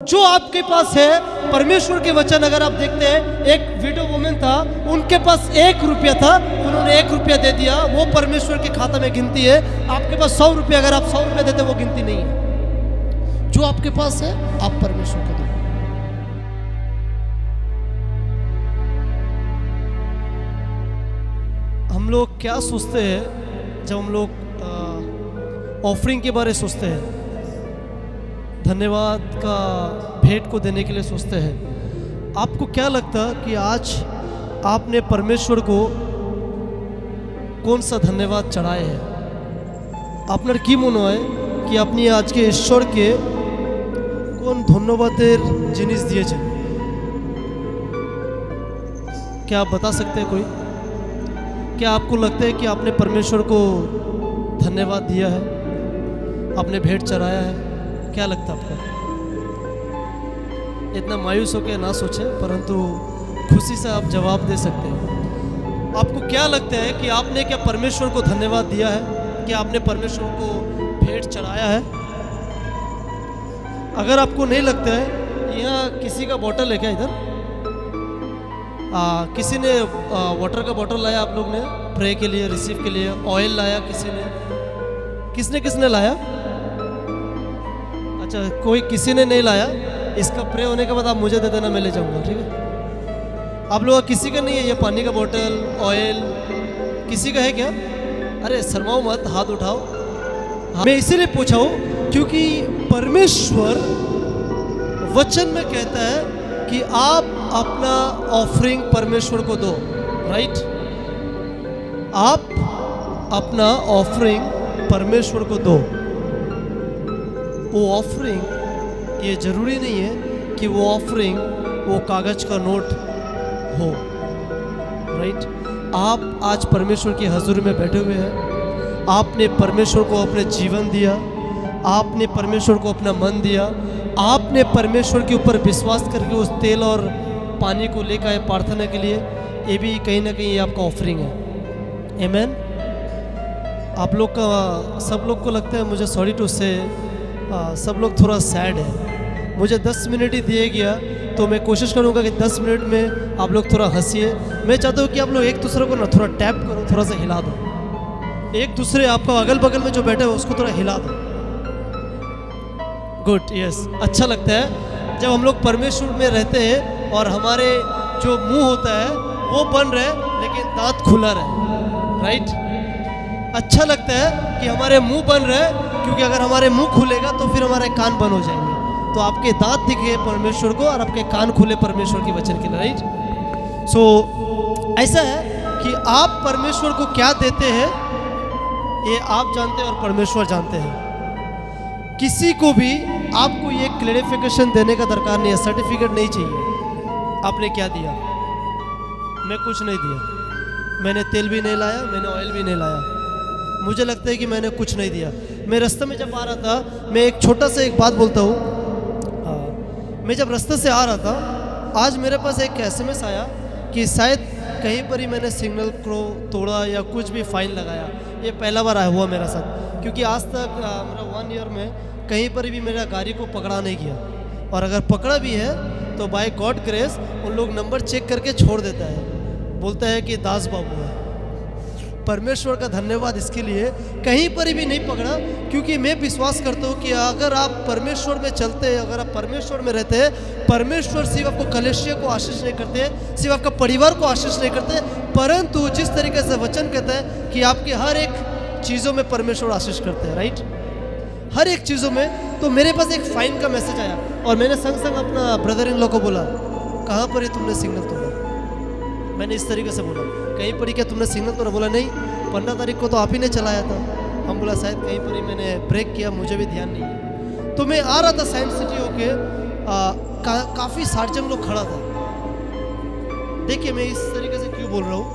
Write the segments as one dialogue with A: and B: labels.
A: जो आपके पास है परमेश्वर के वचन। अगर आप देखते हैं, एक विडो वुमन था, उनके पास 1 रुपया था, उन्होंने 1 रुपया दे दिया, वो परमेश्वर के खाता में गिनती है। आपके पास 100 रुपया, अगर आप 100 रुपया देते वो गिनती नहीं है। जो आपके पास है आप परमेश्वर को दो। हम लोग क्या सोचते हैं जब हम लोग ऑफरिंग के बारे में सोचते हैं, धन्यवाद का भेंट को देने के लिए सोचते हैं। आपको क्या लगता कि आज आपने परमेश्वर को कौन सा धन्यवाद चढ़ाए है? আপনার কি মনে হয় कि আপনি আজকে ঈশ্বরকে কোন ধন্যবাদের জিনিস দিয়েছেন? क्या आप बता सकते हैं कोई? क्या आपको लगता है कि आपने परमेश्वर को धन्यवाद दिया है, आपने भेंट चढ़ाया है? क्या लगता है आपको? इतना मायूस होकर ना सोचें, परंतु खुशी से आप जवाब दे सकते हैं। आपको क्या लगता है कि आपने क्या परमेश्वर को धन्यवाद दिया है? क्या आपने परमेश्वर को भेंट चढ़ाया है? अगर आपको नहीं लगता है, यहाँ किसी का बोतल है क्या इधर? किसी ने वाटर का बोतल लाया आप लोग ने प्रे के लिए, रिसीव के लिए? ऑयल लाया किसी ने? किसने लाया? अच्छा, कोई किसी ने नहीं लाया। इसका प्रे होने के बाद आप मुझे दे देना, मैं ले जाऊंगा, ठीक है? आप लोग किसी का नहीं है ये पानी का बोतल, ऑयल? किसी का है क्या? अरे शर्माओ मत, हाथ उठाओ। मैं इसीलिए पूछा हूँ क्योंकि परमेश्वर वचन में कहता है कि आप अपना ऑफरिंग परमेश्वर को दो, राइट? आप अपना ऑफरिंग परमेश्वर को दो। वो ऑफरिंग ये ज़रूरी नहीं है कि वो ऑफरिंग वो कागज़ का नोट हो, राइट? आप आज परमेश्वर की हजूर में बैठे हुए हैं। आपने परमेश्वर को अपने जीवन दिया, आपने परमेश्वर को अपना मन दिया, आपने परमेश्वर के ऊपर विश्वास करके उस तेल और पानी को लेकर आए प्रार्थना के लिए। ये भी कहीं ना कहीं ये आपका ऑफरिंग है। आमीन। आप लोग का, सब लोग को लगता है, मुझे सॉरी टू से, सब लोग थोड़ा सैड है। मुझे 10 मिनट ही दिए गया, तो मैं कोशिश करूंगा कि 10 मिनट में आप लोग थोड़ा हंसिए। मैं चाहता हूँ कि आप लोग एक दूसरे को ना थोड़ा टैप करो, थोड़ा सा हिला दो। एक दूसरे, आपका अगल बगल में जो बैठे हो उसको थोड़ा हिला दो। Good, yes. अच्छा लगता है जब हम लोग परमेश्वर में रहते हैं और हमारे जो मुंह होता है वो बंद रहे लेकिन दांत खुला रहे, राइट? अच्छा लगता है कि हमारे मुंह बंद रहे, क्योंकि अगर हमारे मुंह खुलेगा तो फिर हमारे कान बंद हो जाएंगे। तो आपके दांत दिखे परमेश्वर को और आपके कान खुले परमेश्वर के वचन के लिए, राइट? सो ऐसा है कि आप परमेश्वर को क्या देते हैं ये आप जानते हैं और परमेश्वर जानते हैं। किसी को भी आपको ये क्लैरिफिकेशन देने का दरकार नहीं है, सर्टिफिकेट नहीं चाहिए। आपने क्या दिया? मैं कुछ नहीं दिया। मैंने तेल भी नहीं लाया, मैंने ऑयल भी नहीं लाया। मुझे लगता है कि मैंने कुछ नहीं दिया। मैं रास्ते में जब आ रहा था, मैं एक छोटा सा एक बात बोलता हूँ। मैं जब रास्ते से आ रहा था, आज मेरे पास एक SMS आया कि शायद कहीं पर ही मैंने सिग्नल को तोड़ा या कुछ भी फाइन लगाया। ये पहला बार आया हुआ मेरा साथ, क्योंकि आज तक मेरा 1 ईयर में कहीं पर भी मेरा गाड़ी को पकड़ा नहीं गया। और अगर पकड़ा भी है तो बाय गॉड ग्रेस उन लोग नंबर चेक करके छोड़ देता है, बोलता है कि दास बाबू है। परमेश्वर का धन्यवाद इसके लिए, कहीं पर भी नहीं पकड़ा, क्योंकि मैं विश्वास करता हूँ कि अगर आप परमेश्वर में चलते हैं, अगर आप परमेश्वर में रहते हैं, परमेश्वर सिर्फ आपको कलीसिया को आशीष नहीं करते, सिर्फ आपका परिवार को आशीष नहीं करते, परंतु जिस तरीके से वचन कहता है कि आपके हर एक चीज़ों में परमेश्वर आशीष करते हैं, राइट? हर एक चीज़ों में। तो मेरे पास एक फाइन का मैसेज आया और मैंने संग संग अपना ब्रदर इन लॉ को बोला, कहाँ पर ही तुमने सिग्नल तोड़ा? मैंने इस तरीके से बोला, कहीं पर ही क्या तुमने सिग्नल तोड़ा? बोला नहीं, 15 तारीख को तो आप ही ने चलाया था। हम बोला शायद कहीं पर ही मैंने ब्रेक किया, मुझे भी ध्यान नहीं है। तो मैं आ रहा था साइंस सिटी होके, काफ़ी सार्जन लोग खड़ा था। देखिए मैं इस तरीके से क्यों बोल रहा हूँ,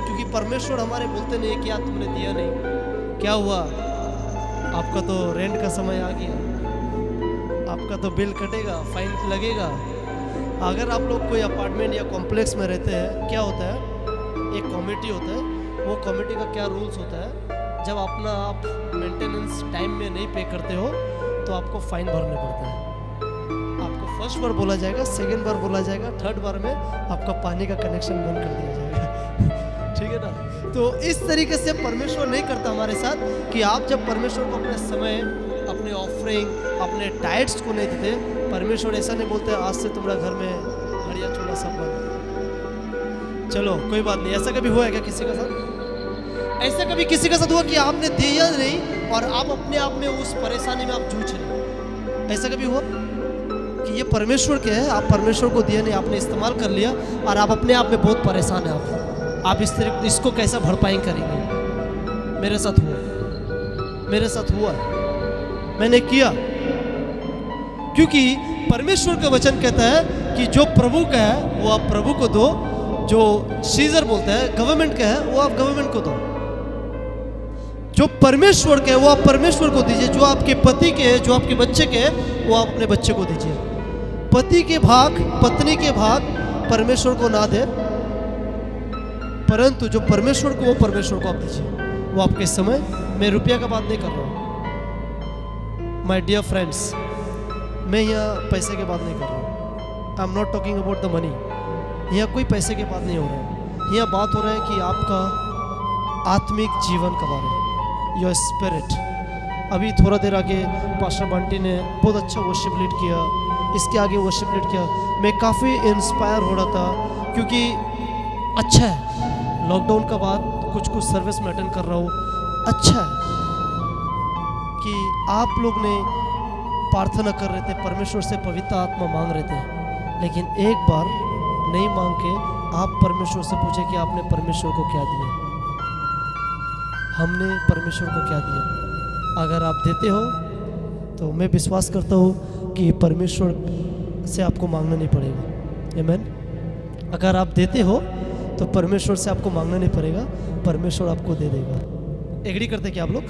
A: क्योंकि परमेश्वर हमारे बोलते नहीं है क्या तुमने दिया नहीं। क्या हुआ? आपका तो रेंट का समय आ गया, आपका तो बिल कटेगा, फाइन लगेगा। अगर आप लोग कोई अपार्टमेंट या कॉम्प्लेक्स में रहते हैं, क्या होता है, एक कमेटी होता है। वो कमेटी का क्या रूल्स होता है, जब अपना आप मेंटेनेंस टाइम में नहीं पे करते हो तो आपको फाइन भरने पड़ता है। आपको फर्स्ट बार बोला जाएगा, सेकंड बार बोला जाएगा, थर्ड बार में आपका पानी का कनेक्शन बंद कर दिया जाएगा। ठीक है ना। तो इस तरीके से परमेश्वर नहीं करता हमारे साथ कि आप जब परमेश्वर को अपने समय, अपने ऑफरिंग, अपने टाइट्स को नहीं देते, परमेश्वर ऐसा नहीं बोलते आज से तुम्हारा घर में हड़िया चूल्हा सब बंद। चलो कोई बात नहीं। ऐसा कभी हुआ है क्या किसी के साथ? ऐसा कभी किसी के साथ हुआ कि आपने दिया नहीं और आप अपने आप में उस परेशानी में आप जूझ रहे? ऐसा कभी हुआ कि ये परमेश्वर के है, आप परमेश्वर को दिया नहीं, आपने इस्तेमाल कर लिया और आप अपने आप में बहुत परेशान हैं, आप इसको कैसा भरपाई करेंगे? मेरे साथ हुआ, मेरे साथ हुआ, मैंने किया। क्योंकि परमेश्वर का वचन कहता है कि जो प्रभु का है वो आप प्रभु को दो, जो सीजर बोलता है गवर्नमेंट का है वो आप गवर्नमेंट को दो, जो परमेश्वर के है वो आप परमेश्वर को दीजिए, जो आपके पति के है, जो आपके बच्चे के है वो आप अपने बच्चे को दीजिए। पति के भाग, पत्नी के भाग परमेश्वर को ना दे, परंतु जो परमेश्वर को वो परमेश्वर को आप दीजिए। वो आपके समय, मैं रुपया का बात नहीं कर रहा हूँ माय डियर फ्रेंड्स, मैं यहाँ पैसे की बात नहीं कर रहा हूँ। I am not talking about the money. यहाँ कोई पैसे की बात नहीं हो रहा है, यहाँ बात हो रहा है कि आपका आत्मिक जीवन के बारे में, योर स्पिरिट। अभी थोड़ा देर आगे पास्टर बंटी ने बहुत अच्छा वर्शिप लीड किया, इसके आगे वर्शिप लीड किया, मैं काफ़ी इंस्पायर हो रहा था क्योंकि अच्छा है, लॉकडाउन का बाद कुछ सर्विस में अटेंड कर रहा हूँ। अच्छा है कि आप लोग ने प्रार्थना कर रहे थे, परमेश्वर से पवित्र आत्मा मांग रहे थे, लेकिन एक बार नहीं मांग के आप परमेश्वर से पूछे कि आपने परमेश्वर को क्या दिया, हमने परमेश्वर को क्या दिया। अगर आप देते हो तो मैं विश्वास करता हूँ कि परमेश्वर से आपको मांगना नहीं पड़ेगा। आमीन। अगर आप देते हो तो परमेश्वर से आपको मांगना नहीं पड़ेगा, परमेश्वर आपको दे देगा। एग्री करते क्या आप लोग?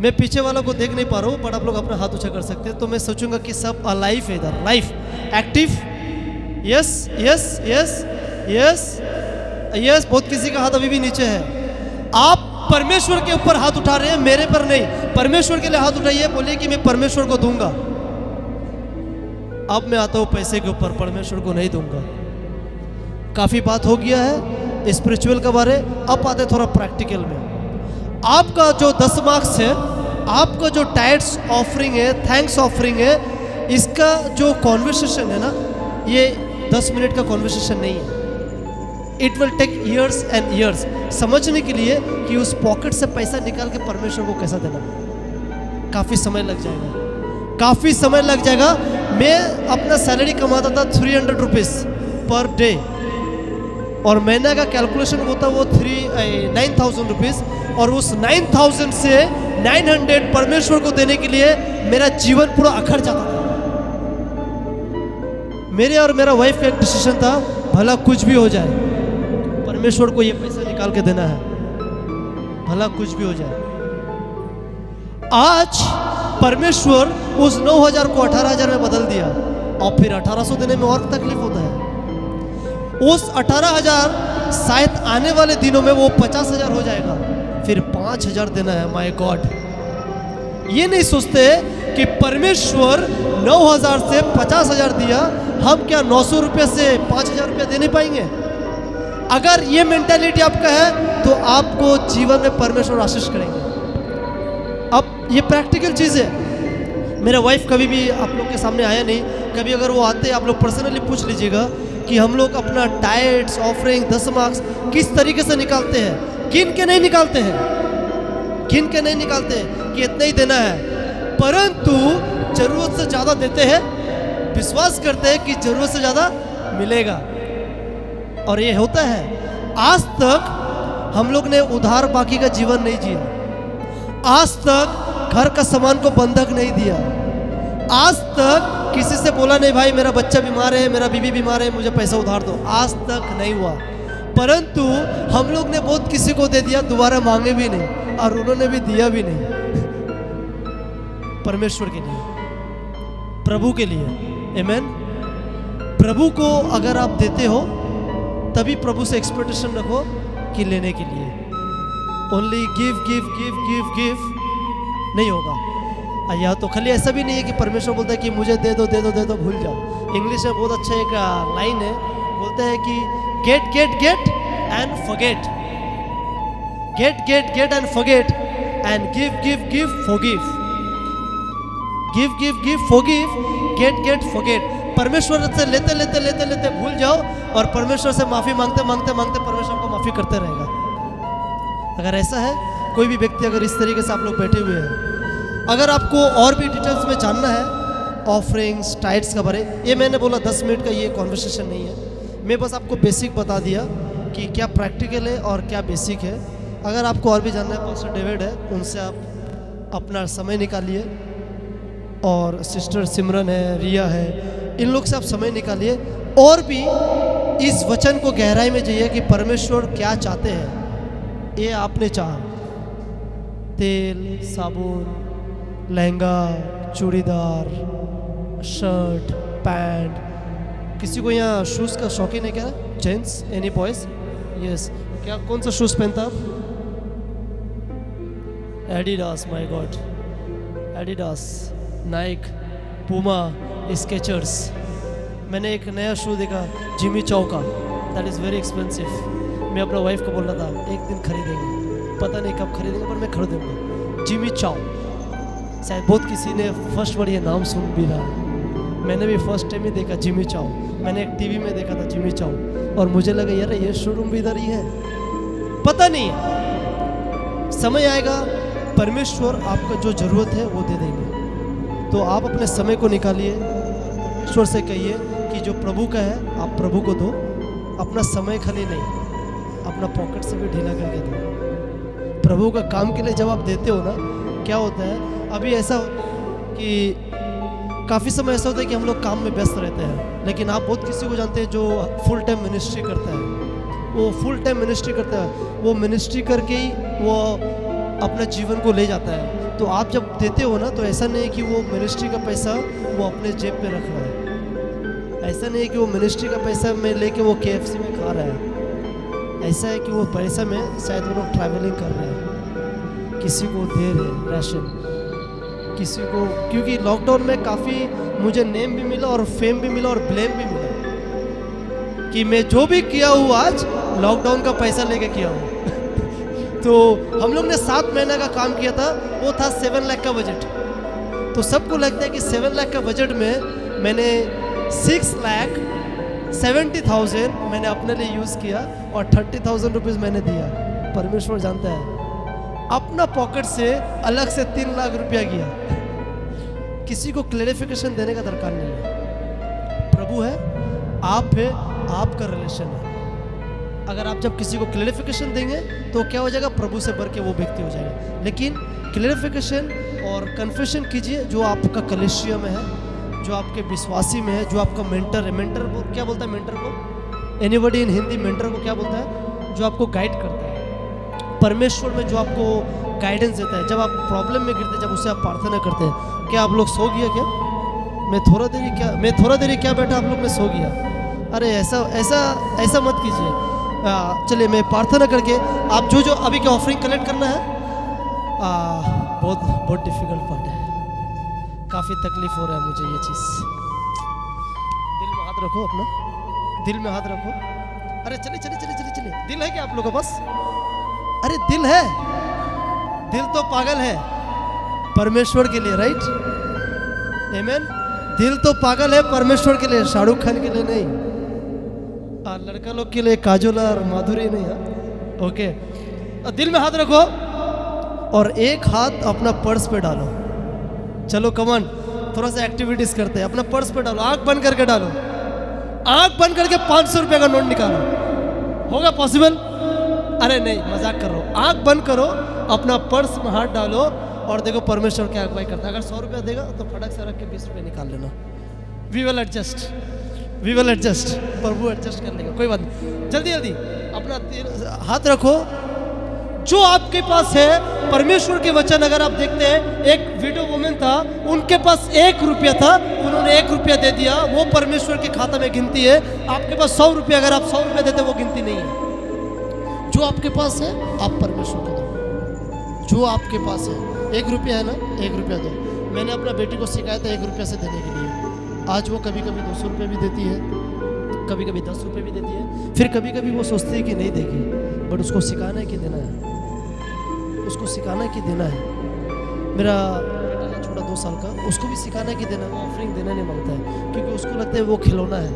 A: मैं पीछे वालों को देख नहीं पा रहा हूँ, बट आप लोग अपना हाथ ऊंचा कर सकते हैं, तो मैं सोचूंगा कि सब अलाइव है इधर, life active. Yes yes yes yes yes. बहुत किसी का हाथ अभी भी नीचे है। आप परमेश्वर के ऊपर हाथ उठा रहे हैं, मेरे पर नहीं। परमेश्वर के लिए हाथ उठाइए, बोलिए कि मैं परमेश्वर को दूंगा। अब मैं आता हूं पैसे के ऊपर, परमेश्वर को नहीं दूंगा। काफी बात हो गया है स्पिरिचुअल के बारे, अब आते थोड़ा प्रैक्टिकल में। आपका जो 10 मार्क्स है, आपका जो टाइट्स ऑफरिंग है, थैंक्स ऑफरिंग है, इसका जो कॉन्वर्सेशन है ना, ये 10 मिनट का कॉन्वर्सेशन नहीं है। It will take years and years समझने के लिए कि उस पॉकेट से पैसा निकाल के परमेश्वर को कैसा देना। काफ़ी समय लग जाएगा, काफ़ी समय लग जाएगा। मैं अपना सैलरी कमाता था 300 रुपीज़ पर डे, और महीने का कैलकुलेशन होता वो 9,000 रुपीज़, और उस 9,000 से 900 परमेश्वर को देने के लिए मेरा जीवन पूरा अखड़ जाता था। मेरे और मेरा वाइफ का एक डिसीजन था, भला कुछ भी हो जाए परमेश्वर को ये पैसा निकाल के देना है, भला कुछ भी हो जाए। आज परमेश्वर उस 9,000 को 18,000 में बदल दिया, और फिर 1,800 देने में और तकलीफ होता है। उस 18,000 शायद आने वाले दिनों में वो 50,000 हो जाएगा, फिर 5,000 देना है। माय गॉड, ये नहीं सोचते कि परमेश्वर 9,000 से 50,000 दिया, हम क्या 900 रुपये से 5,000 रुपया दे नहीं पाएंगे? अगर ये मेंटालिटी आपका है तो आपको जीवन में परमेश्वर आशीष करेंगे। अब ये प्रैक्टिकल चीज़ है। मेरा वाइफ कभी भी आप लोग के सामने आया नहीं, कभी अगर वो आते आप लोग पर्सनली पूछ लीजिएगा कि हम लोग अपना टाइट्स ऑफरिंग 10 मार्क्स किस तरीके से निकालते हैं। गिन के नहीं निकालते हैं, गिन के नहीं निकालते हैं कि इतना ही देना है, परंतु ज़रूरत से ज़्यादा देते हैं, विश्वास करते हैं कि ज़रूरत से ज़्यादा मिलेगा। और ये होता है। आज तक हम लोग ने उधार बाकी का जीवन नहीं जिया, आज तक घर का सामान को बंधक नहीं दिया, आज तक किसी से बोला नहीं भाई मेरा बच्चा बीमार है, मेरा बीवी बीमार है, मुझे पैसा उधार दो, आज तक नहीं हुआ। परंतु हम लोग ने बहुत किसी को दे दिया, दोबारा मांगे भी नहीं और उन्होंने भी दिया भी नहीं। परमेश्वर के लिए, प्रभु के लिए। आमीन। प्रभु को अगर आप देते हो तभी प्रभु से एक्सपेक्टेशन रखो कि लेने के लिए। Only give give give give give नहीं होगा। या तो खाली ऐसा भी नहीं है कि परमेश्वर बोलता है कि मुझे दे दो दे दो दे दो, भूल जाओ। इंग्लिश में बहुत अच्छा एक लाइन है, बोलते हैं कि get get get and forget, get get get and forget and give give give forgive, give give give forgive, get get forget. परमेश्वर से लेते लेते लेते लेते भूल जाओ और परमेश्वर से माफ़ी मांगते मांगते मांगते परमेश्वर को माफ़ी करते रहेगा। अगर ऐसा है, कोई भी व्यक्ति अगर इस तरीके से आप लोग बैठे हुए हैं, अगर आपको और भी डिटेल्स में जानना है ऑफरिंग्स टाइट्स का बारे, ये मैंने बोला 10 मिनट का ये कॉन्वर्सेशन नहीं है, मैं बस आपको बेसिक बता दिया कि क्या प्रैक्टिकल है और क्या बेसिक है। अगर आपको और भी जानना है, पास्टर डेविड है, उनसे आप अपना समय निकालिए, और सिस्टर सिमरन है, रिया है, इन लोग से आप समय निकालिए और भी इस वचन को गहराई में जाइए कि परमेश्वर क्या चाहते हैं। ये आपने चाहा तेल, साबुन, लहंगा, चूड़ीदार, शर्ट, पैंट, किसी को यहाँ शूज़ का शौकीन है क्या? Gents, any boys? यस, क्या कौन सा शूज़ पहनता आप? Adidas, my God, Adidas, Naik, Puma, Skechers. मैंने एक नया शू देखा जिमी चौ का, दैट इज़ वेरी एक्सपेंसिव। मैं अपना वाइफ को बोल रहा था एक दिन खरीदेंगे, पता नहीं कब खरीदेंगे पर मैं खरीदूंगा। जिमी चाओ, शायद बहुत किसी ने फर्स्ट बार ये नाम सुन भी रहा। मैंने भी फर्स्ट टाइम ही देखा जिमी चाओ, मैंने एक टीवी में देखा था जिमी चाओ, और मुझे लगा यार ये शोरूम भी इधर ही है। पता नहीं है, समय आएगा परमेश्वर आपका जो ज़रूरत है वो दे देंगे। तो आप अपने समय को निकालिए, परमेश्वर से कहिए कि जो प्रभु का है आप प्रभु को दो, अपना समय खाली नहीं, अपना पॉकेट से भी ढीला करके दो। प्रभु का काम के लिए जब आप देते हो ना, क्या होता है, अभी ऐसा कि काफ़ी समय ऐसा होता है कि हम लोग काम में व्यस्त रहते हैं, लेकिन आप बहुत किसी को जानते हैं जो फुल टाइम मिनिस्ट्री करता है। वो फुल टाइम मिनिस्ट्री करता है, वो मिनिस्ट्री करके ही वो अपने जीवन को ले जाता है। तो आप जब देते हो ना, तो ऐसा नहीं है कि वो मिनिस्ट्री का पैसा वो अपने जेब पे रख रहा है, ऐसा नहीं है कि वो मिनिस्ट्री का पैसा में लेके वो KFC में खा रहा है। ऐसा है कि वो पैसा में शायद वो लोग ट्रैवलिंग कर रहे हैं, किसी को दे रहे हैं राशन, किसी को, क्योंकि लॉकडाउन में काफ़ी मुझे नेम भी मिला और फेम भी मिला और ब्लेम भी मिला कि मैं जो भी किया हूँ आज लॉकडाउन का पैसा लेके किया हूँ। तो हम लोग ने 7 महीने का काम किया था, वो था 7 लाख का बजट। तो सबको लगता है कि 7 लाख का बजट में मैंने 6,70,000 मैंने अपने लिए यूज़ किया और 30,000 रुपीज़ मैंने दिया। परमेश्वर जानता है, अपना पॉकेट से अलग से 3 लाख रुपया किया। किसी को क्लैरिफिकेशन देने का दरकार नहीं है। प्रभु है, आप है, आपका रिलेशन है। अगर आप जब किसी को क्लैरिफिकेशन देंगे तो क्या हो जाएगा, प्रभु से बढ़ के वो व्यक्ति हो जाएगा। लेकिन क्लैरिफिकेशन और कन्फेशन कीजिए जो आपका कलेशिया में है, जो आपके विश्वासी में है, जो आपका मेंटर है। मेंटर को क्या बोलता है? मेंटर को, एनीबॉडी इन हिंदी मेंटर को क्या बोलता है? जो आपको गाइड करता है। परमेश्वर में जो आपको गाइडेंस देता है, जब आप प्रॉब्लम में गिरते, जब उससे आप प्रार्थना करते हैं। क्या आप लोग सो गया क्या? मैं थोड़ा देरी क्या बैठा, आप लोग में सो गया? अरे ऐसा मत कीजिए। चलिए मैं प्रार्थना करके आप जो अभी के ऑफरिंग कलेक्ट करना है, बहुत डिफिकल्ट पार्ट है, काफ़ी तकलीफ हो रहा है मुझे ये चीज़। दिल में हाथ रखो, अपना दिल में हाथ रखो। अरे चलिए, दिल है क्या आप लोगों के पास? अरे दिल है, दिल तो पागल है परमेश्वर के लिए, राइट? आमीन। दिल तो पागल है परमेश्वर के लिए, शाहरुख खान के लिए नहीं, और लड़का लोग के लिए काजोल और माधुरी नहीं है। ओके, दिल में हाथ रखो और एक हाथ अपना पर्स पे डालो। चलो कमान, थोड़ा सा एक्टिविटीज करते हैं। अपना पर्स पे डालो, आंख बंद करके डालो, आंख बंद करके 500 रुपये का नोट निकालो। होगा पॉसिबल? अरे नहीं, मजाक कर रहा हूँ। आंख बंद करो, अपना पर्स में हाथ डालो और देखो परमेश्वर क्या अगुवाई करता है। अगर 100 रुपया देगा तो फटक से रख के 20 रुपये निकाल लेना। वी विल एडजस्ट, प्रभु एडजस्ट कर लेगा, कोई बात नहीं। जल्दी अपना हाथ रखो जो आपके पास है। परमेश्वर के वचन अगर आप देखते हैं, एक विडो वुमन था, उनके पास 1 रुपया था, उन्होंने 1 रुपया दे दिया, वो परमेश्वर के खाता में गिनती है। आपके पास 100 रुपया, अगर आप 100 रुपया देते वो गिनती नहीं है। जो आपके पास है आप परमेश्वर को दो, जो आपके पास है। 1 रुपया है ना, 1 रुपया दो। मैंने अपना बेटी को सिखाया था 1 रुपये से देने के लिए। आज वो कभी कभी 200 रुपये भी देती है, कभी कभी 10 रुपये भी देती है, फिर कभी कभी वो सोचती है कि नहीं देगी, बट उसको सिखाना है कि देना है, उसको सिखाना है कि देना है। मेरा बेटा है छोटा 2 साल का, उसको भी सिखाना है कि देना है। वो ऑफरिंग देना नहीं मांगता है क्योंकि उसको लगता है वो खिलौना है।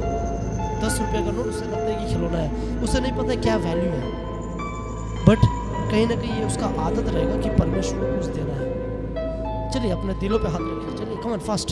A: 10 रुपये का नोट उसे लगता है कि खिलौना है, उसे नहीं पता क्या वैल्यू है। बट कहीं ना कहीं ये उसका आदत रहेगा कि परमेश्वर को कुछ देना है। चलिए अपने दिलों पे हाथ रखिए, चलिए कम ऑन फास्ट।